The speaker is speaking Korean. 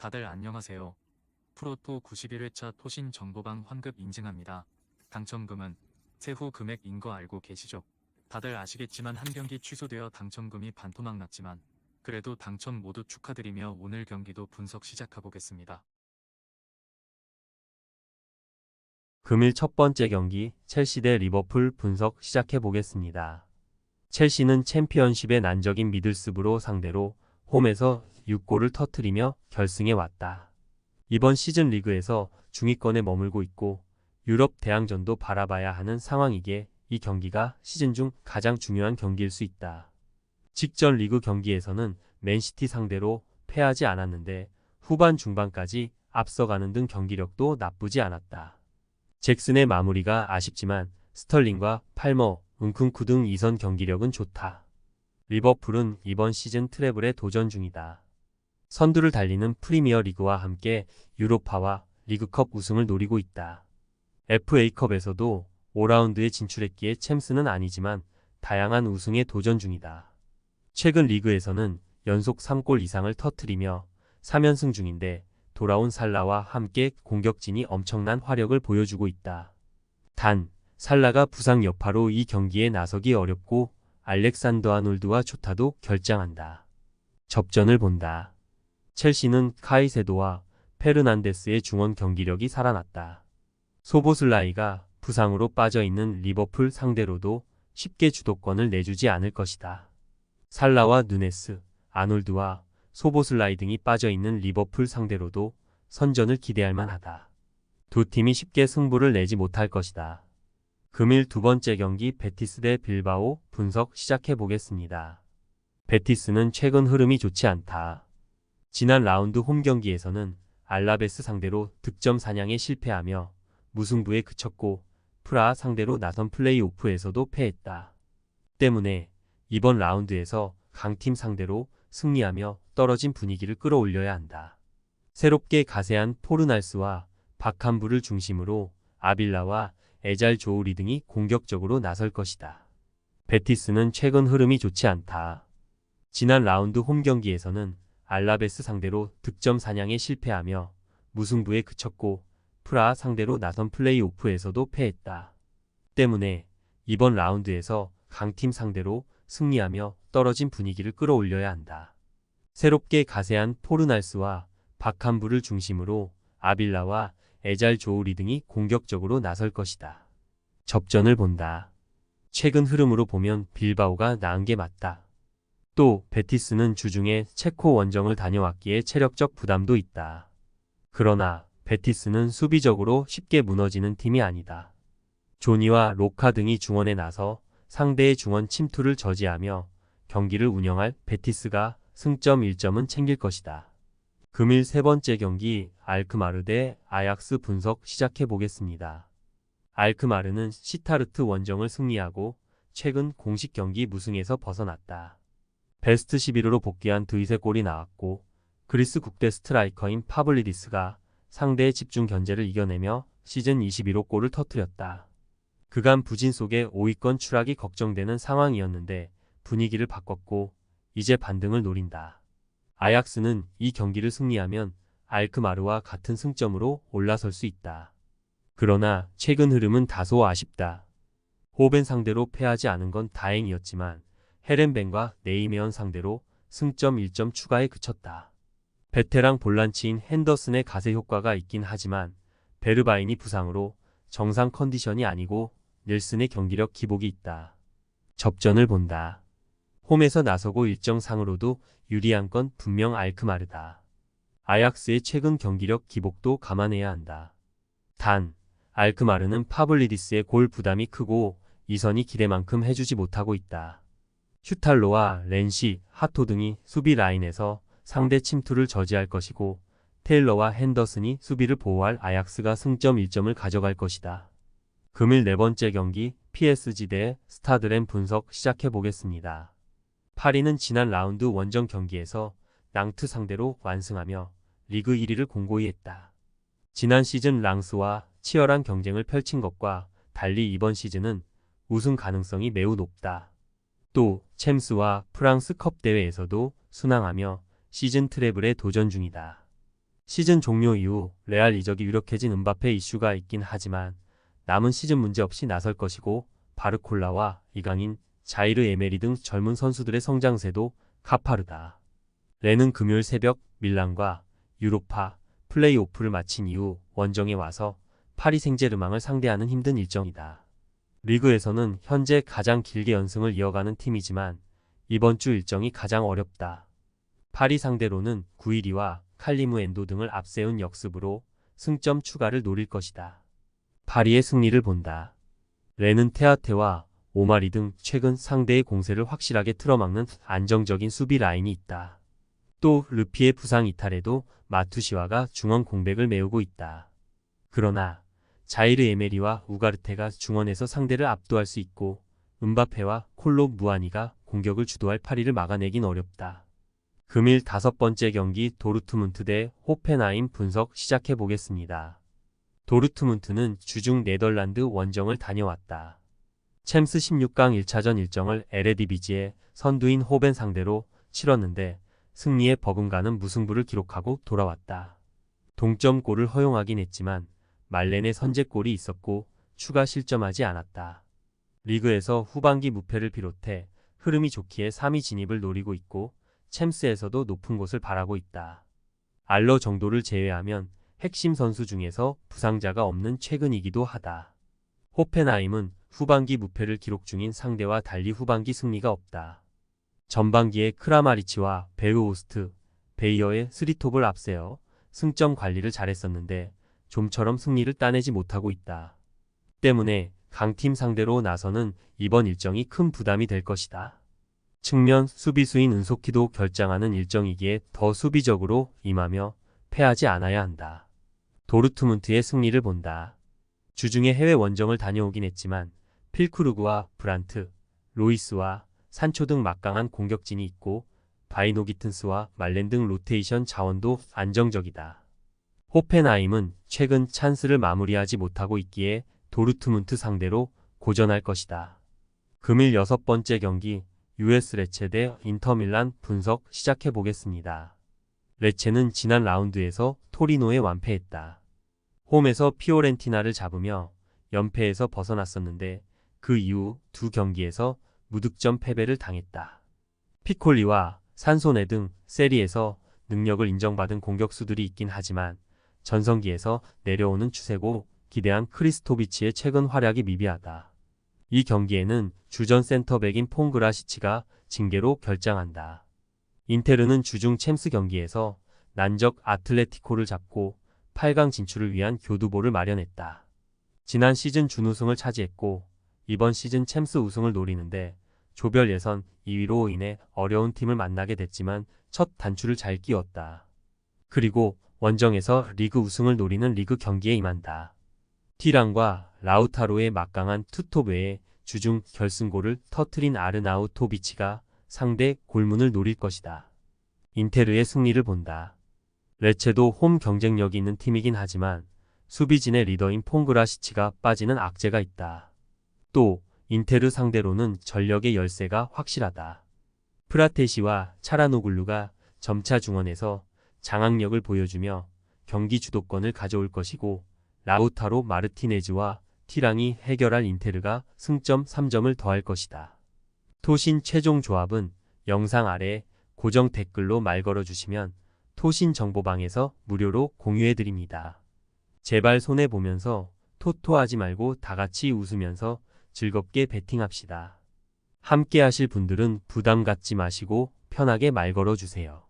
다들 안녕하세요. 프로토 91회차 토신 정보방 환급 인증합니다. 당첨금은 세후 금액인 거 알고 계시죠? 다들 아시겠지만 한 경기 취소되어 당첨금이 반토막 났지만 그래도 당첨 모두 축하드리며 오늘 경기도 분석 시작해보겠습니다. 금일 첫 번째 경기 첼시 대 리버풀 분석 시작해보겠습니다. 첼시는 챔피언십의 난적인 미들스브로 상대로 홈에서 6골을 터뜨리며 결승에 왔다. 이번 시즌 리그에서 중위권에 머물고 있고 유럽 대항전도 바라봐야 하는 상황이기에 이 경기가 시즌 중 가장 중요한 경기일 수 있다. 직전 리그 경기에서는 맨시티 상대로 패하지 않았는데 후반 중반까지 앞서가는 등 경기력도 나쁘지 않았다. 잭슨의 마무리가 아쉽지만 스털링과 팔머, 은쿤쿠 등 이선 경기력은 좋다. 리버풀은 이번 시즌 트래블에 도전 중이다. 선두를 달리는 프리미어 리그와 함께 유로파와 리그컵 우승을 노리고 있다. FA컵에서도 5라운드에 진출했기에 챔스는 아니지만 다양한 우승에 도전 중이다. 최근 리그에서는 연속 3골 이상을 터뜨리며 3연승 중인데 돌아온 살라와 함께 공격진이 엄청난 화력을 보여주고 있다. 단, 살라가 부상 여파로 이 경기에 나서기 어렵고 알렉산더 아놀드와 조타도 결장한다. 접전을 본다. 첼시는 카이세도와 페르난데스의 중원 경기력이 살아났다. 소보슬라이가 부상으로 빠져있는 리버풀 상대로도 쉽게 주도권을 내주지 않을 것이다. 살라와 누네스, 아놀드와 소보슬라이 등이 빠져있는 리버풀 상대로도 선전을 기대할 만하다. 두 팀이 쉽게 승부를 내지 못할 것이다. 금일 두 번째 경기 베티스 대 빌바오 분석 시작해보겠습니다. 베티스는 최근 흐름이 좋지 않다. 지난 라운드 홈 경기에서는 알라베스 상대로 득점 사냥에 실패하며 무승부에 그쳤고 프라하 상대로 나선 플레이오프에서도 패했다. 때문에 이번 라운드에서 강팀 상대로 승리하며 떨어진 분위기를 끌어올려야 한다. 새롭게 가세한 포르날스와 바캄부를 중심으로 아빌라와 에잘 조우리 등이 공격적으로 나설 것이다. 베티스는 최근 흐름이 좋지 않다. 지난 라운드 홈 경기에서는 알라베스 상대로 득점 사냥에 실패하며 무승부에 그쳤고 프라하 상대로 나선 플레이오프에서도 패했다. 때문에 이번 라운드에서 강팀 상대로 승리하며 떨어진 분위기를 끌어올려야 한다. 새롭게 가세한 포르날스와 바캄부를 중심으로 아빌라와 에잘 조우리 등이 공격적으로 나설 것이다. 접전을 본다. 최근 흐름으로 보면 빌바오가 나은 게 맞다. 또 베티스는 주중에 체코 원정을 다녀왔기에 체력적 부담도 있다. 그러나 베티스는 수비적으로 쉽게 무너지는 팀이 아니다. 조니와 로카 등이 중원에 나서 상대의 중원 침투를 저지하며 경기를 운영할 베티스가 승점 1점은 챙길 것이다. 금일 세 번째 경기 알크마르 대 아약스 분석 시작해보겠습니다. 알크마르는 시타르트 원정을 승리하고 최근 공식 경기 무승에서 벗어났다. 베스트 11으로 복귀한 드윗의 골이 나왔고 그리스 국대 스트라이커인 파블리디스가 상대의 집중 견제를 이겨내며 시즌 21호 골을 터뜨렸다. 그간 부진 속에 5위권 추락이 걱정되는 상황이었는데 분위기를 바꿨고 이제 반등을 노린다. 아약스는 이 경기를 승리하면 알크마르와 같은 승점으로 올라설 수 있다. 그러나 최근 흐름은 다소 아쉽다. 호벤 상대로 패하지 않은 건 다행이었지만 헤렌벤과 네이메언 상대로 승점 1점 추가에 그쳤다. 베테랑 볼란치인 핸더슨의 가세 효과가 있긴 하지만 베르바인이 부상으로 정상 컨디션이 아니고 닐슨의 경기력 기복이 있다. 접전을 본다. 홈에서 나서고 일정상으로도 유리한 건 분명 알크마르다. 아약스의 최근 경기력 기복도 감안해야 한다. 단, 알크마르는 파블리디스의 골 부담이 크고 이선이 기대만큼 해주지 못하고 있다. 슈탈로와 렌시, 하토 등이 수비 라인에서 상대 침투를 저지할 것이고 테일러와 핸더슨이 수비를 보호할 아약스가 승점 1점을 가져갈 것이다. 금일 네 번째 경기 PSG 대 스타드렌 분석 시작해보겠습니다. 파리는 지난 라운드 원정 경기에서 낭트 상대로 완승하며 리그 1위를 공고히 했다. 지난 시즌 랑스와 치열한 경쟁을 펼친 것과 달리 이번 시즌은 우승 가능성이 매우 높다. 또 챔스와 프랑스 컵 대회에서도 순항하며 시즌 트래블에 도전 중이다. 시즌 종료 이후 레알 이적이 유력해진 음바페 이슈가 있긴 하지만 남은 시즌 문제없이 나설 것이고 바르콜라와 이강인, 자이르 에메리 등 젊은 선수들의 성장세도 가파르다. 레는 금요일 새벽 밀란과 유로파 플레이오프를 마친 이후 원정에 와서 파리 생제르맹을 상대하는 힘든 일정이다. 리그에서는 현재 가장 길게 연승을 이어가는 팀이지만 이번 주 일정이 가장 어렵다. 파리 상대로는 구이리와 칼리무 엔도 등을 앞세운 역습으로 승점 추가를 노릴 것이다. 파리의 승리를 본다. 레는 테아테와 오마리 등 최근 상대의 공세를 확실하게 틀어막는 안정적인 수비 라인이 있다. 또 르피의 부상 이탈에도 마투시와가 중원 공백을 메우고 있다. 그러나 자이르 에메리와 우가르테가 중원에서 상대를 압도할 수 있고 음바페와 콜로 무아니가 공격을 주도할 파리를 막아내긴 어렵다. 금일 5번째 경기 도르트문트 대 호펜하임 분석 시작해 보겠습니다. 도르트문트는 주중 네덜란드 원정을 다녀왔다. 챔스 16강 1차전 일정을 에레디비지의 선두인 호벤 상대로 치렀는데 승리에 버금가는 무승부를 기록하고 돌아왔다. 동점골을 허용하긴 했지만 말렌의 선제골이 있었고 추가 실점하지 않았다. 리그에서 후반기 무패를 비롯해 흐름이 좋기에 3위 진입을 노리고 있고 챔스에서도 높은 곳을 바라고 있다. 알러 정도를 제외하면 핵심 선수 중에서 부상자가 없는 최근이기도 하다. 호펜하임은 후반기 무패를 기록 중인 상대와 달리 후반기 승리가 없다. 전반기에 크라마리치와 베르오스트, 베이어의 3톱을 앞세워 승점 관리를 잘했었는데 좀처럼 승리를 따내지 못하고 있다. 때문에 강팀 상대로 나서는 이번 일정이 큰 부담이 될 것이다. 측면 수비수인 은소키도 결장하는 일정이기에 더 수비적으로 임하며 패하지 않아야 한다. 도르트문트의 승리를 본다. 주중에 해외 원정을 다녀오긴 했지만 필크루그와 브란트, 로이스와 산초 등 막강한 공격진이 있고 바이노기튼스와 말렌 등 로테이션 자원도 안정적이다. 호펜하임은 최근 찬스를 마무리하지 못하고 있기에 도르트문트 상대로 고전할 것이다. 금일 6번째 경기 US 레체 대 인터밀란 분석 시작해 보겠습니다. 레체는 지난 라운드에서 토리노에 완패했다. 홈에서 피오렌티나를 잡으며 연패에서 벗어났었는데 그 이후 두 경기에서 무득점 패배를 당했다. 피콜리와 산소네 등 세리에서 능력을 인정받은 공격수들이 있긴 하지만 전성기에서 내려오는 추세고 기대한 크리스토비치의 최근 활약이 미비하다. 이 경기에는 주전 센터백인 퐁그라시치가 징계로 결장한다. 인테르는 주중 챔스 경기에서 난적 아틀레티코를 잡고 8강 진출을 위한 교두보를 마련했다. 지난 시즌 준우승을 차지했고 이번 시즌 챔스 우승을 노리는데 조별 예선 2위로 인해 어려운 팀을 만나게 됐지만 첫 단추를 잘 끼웠다. 그리고 원정에서 리그 우승을 노리는 리그 경기에 임한다. 티랑과 라우타로의 막강한 투톱 외에 주중 결승골을 터트린 아르나우토비치가 상대 골문을 노릴 것이다. 인테르의 승리를 본다. 레체도 홈 경쟁력이 있는 팀이긴 하지만 수비진의 리더인 퐁그라시치가 빠지는 악재가 있다. 또 인테르 상대로는 전력의 열세가 확실하다. 프라테시와 차라노글루가 점차 중원에서 장악력을 보여주며 경기 주도권을 가져올 것이고 라우타로 마르티네즈와 티랑이 해결할 인테르가 승점 3점을 더할 것이다. 토신 최종 조합은 영상 아래 고정 댓글로 말 걸어주시면 토신 정보방에서 무료로 공유해드립니다. 제발 손해보면서 토토하지 말고 다같이 웃으면서 즐겁게 베팅합시다. 함께 하실 분들은 부담 갖지 마시고 편하게 말 걸어주세요.